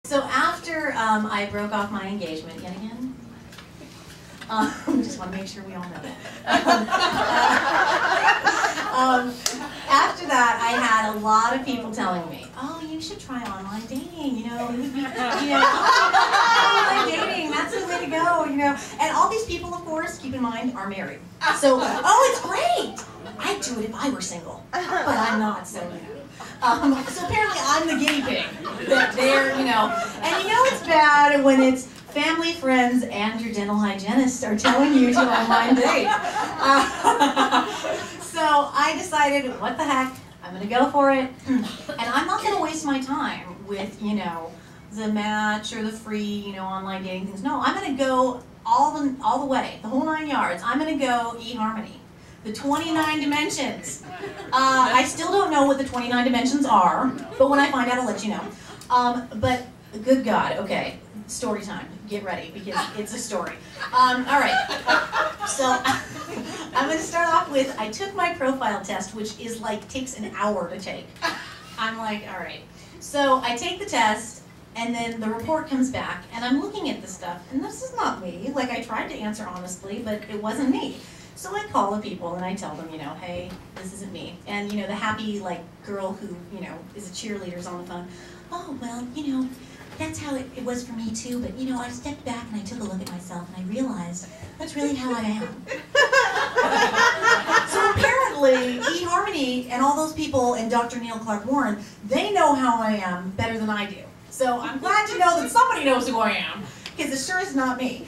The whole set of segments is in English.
So after I broke off my engagement yet again, just want to make sure we all know that. After that, I had a lot of people telling me, "Oh, you should try online dating. You know, online dating. That's the way to go. You know." And all these people, of course, keep in mind, are married. So, oh, it's great. I'd do it if I were single, but I'm not. So, so apparently, I'm the guinea pig. They're, you know, and you know it's bad when it's family, friends, and your dental hygienist are telling you to online date. So I decided, what the heck, I'm going to go for it. And I'm not going to waste my time with, you know, the Match or the free, you know, online dating things. No, I'm going to go all the way, the whole 9 yards. I'm going to go eHarmony. The 29 dimensions. I still don't know what the 29 dimensions are, but when I find out, I'll let you know. But good God, okay, story time. Get ready, because it's a story. All right, so I'm going to start off with, I took my profile test, which is like, takes an hour to take. I'm like, all right. So I take the test, and then the report comes back, and I'm looking at the stuff, and this is not me. Like, I tried to answer honestly, but it wasn't me. So I call the people and I tell them, you know, hey, this isn't me. And, you know, the happy, like, girl who, you know, is a cheerleader is on the phone. Oh, well, you know, that's how it was for me too, but, you know, I stepped back and I took a look at myself and I realized that's really how I am. So apparently, eHarmony and all those people and Dr. Neil Clark Warren, they know how I am better than I do. So I'm glad to know that somebody knows who I am, because it sure is not me.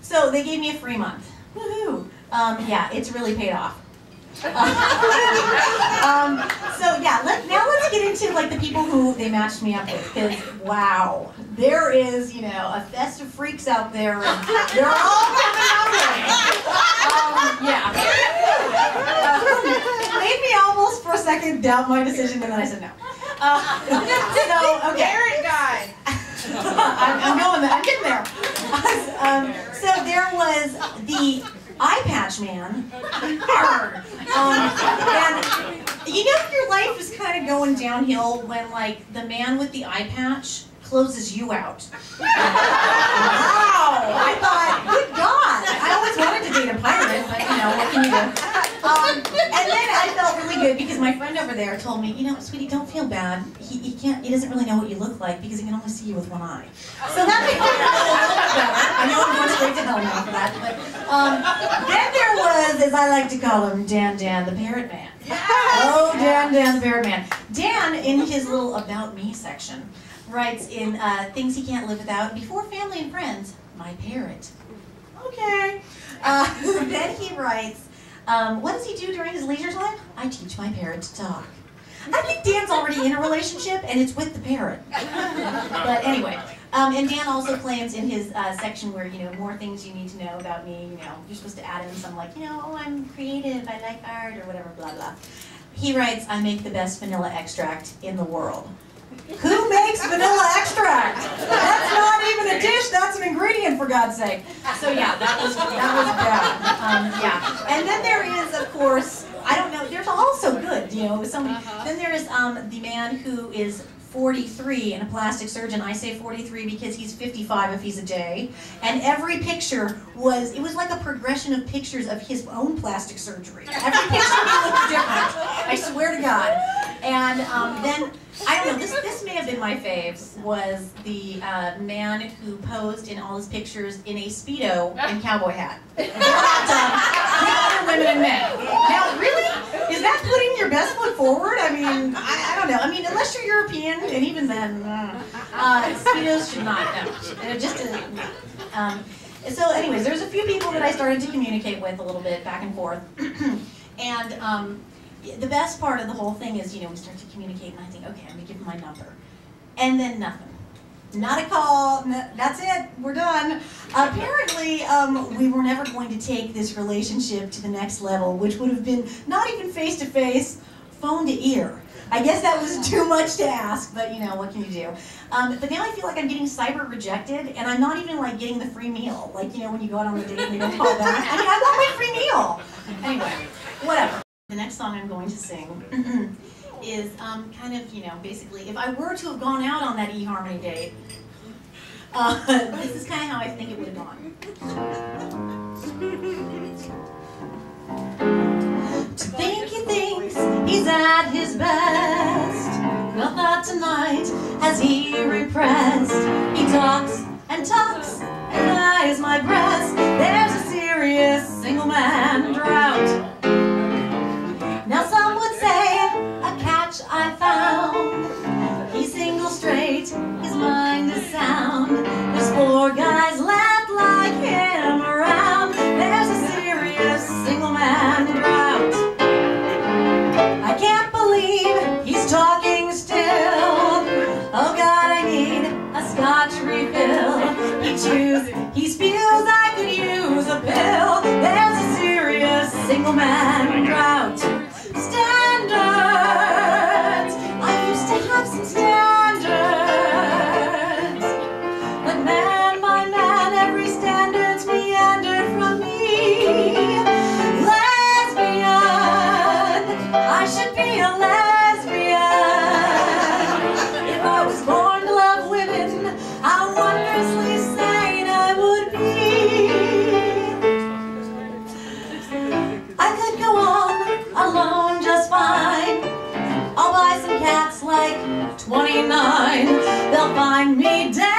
So they gave me a free month. Woohoo! Yeah, it's really paid off. So yeah, now let's get into like the people who they matched me up with, because wow, there is, you know, a fest of freaks out there, and they're all coming my way. Yeah. Made me almost for a second doubt my decision, and then I said no. So okay. Parent guy. I'm going there. I'm getting there. So there was the eye patch man. And you know your life is kind of going downhill when like the man with the eye patch closes you out. Wow! I thought, good God! I always wanted to date a pirate, but you know, what can you do? And then I felt really good because my friend over there told me, you know, sweetie, don't feel bad. He doesn't really know what you look like because he can only see you with one eye. So that made me feel a little bit better. I know I'm going straight to hell now for that, but then there was, as I like to call him, Dan the Parrot Man. Oh, Dan the Parrot Man. Dan, in his little About Me section, writes in Things He Can't Live Without, before family and friends, my parrot. Okay. Then he writes, what does he do during his leisure time? I teach my parrot to talk. I think Dan's already in a relationship, and it's with the parrot. But anyway, and Dan also claims in his section where, you know, more things you need to know about me, you know, you're supposed to add in some like, you know, oh, I'm creative, I like art, or whatever, blah, blah. He writes, I make the best vanilla extract in the world. Who makes vanilla extract? That's not even a dish, that's an ingredient, for God's sake. So yeah, that was bad. Yeah. And then there is, of course, I don't know, there's also good, you know, somebody. Then there is the man who is 43 and a plastic surgeon. I say 43 because he's 55 if he's a J. And every picture was, it was like a progression of pictures of his own plastic surgery. Every picture looked different, I swear to God. And then, I don't know, this may have been my faves, was the man who posed in all his pictures in a Speedo and cowboy hat. With other women and men. Now, really? Is that putting your best foot forward? I mean, I don't know. I mean, unless you're European, and even then, Speedos should not, no. It just isn't, no. So anyways, there's a few people that I started to communicate with a little bit, back and forth. And the best part of the whole thing is, you know, we start to communicate, and I think, okay, I'm going to give him my number. And then nothing. Not a call, that's it, we're done. Apparently, we were never going to take this relationship to the next level, which would have been not even face-to-face, phone to ear. I guess that was too much to ask, but you know, what can you do? But now I feel like I'm getting cyber rejected, and I'm not even like getting the free meal. Like, you know, when you go out on the date and you don't call back. I mean, I want my free meal. Anyway, whatever. The next song I'm going to sing is kind of, you know, basically, if I were to have gone out on that eHarmony date, this is kind of how I think it would have gone. To think he thinks he's at his best. Well, not tonight, as he repressed. He talks and talks and lies my breast. There's a serious single man drought. Now some would say a catch I found. He's single straight, his mind is sound. There's 4 guys left like him around. There's a serious single man drought. I can't believe he's talking still. Oh God, I need a Scotch refill. He chews, he spews, I could use a pill. There's a serious single man drought. Standards, I used to have some standards, but man by man every standard's meandered from me. Lesbian, I should be a lesbian. If I was born to love women, how wondrously sane I would be. I could go on alone just fine. I'll buy some cats like 29. They'll find me dead.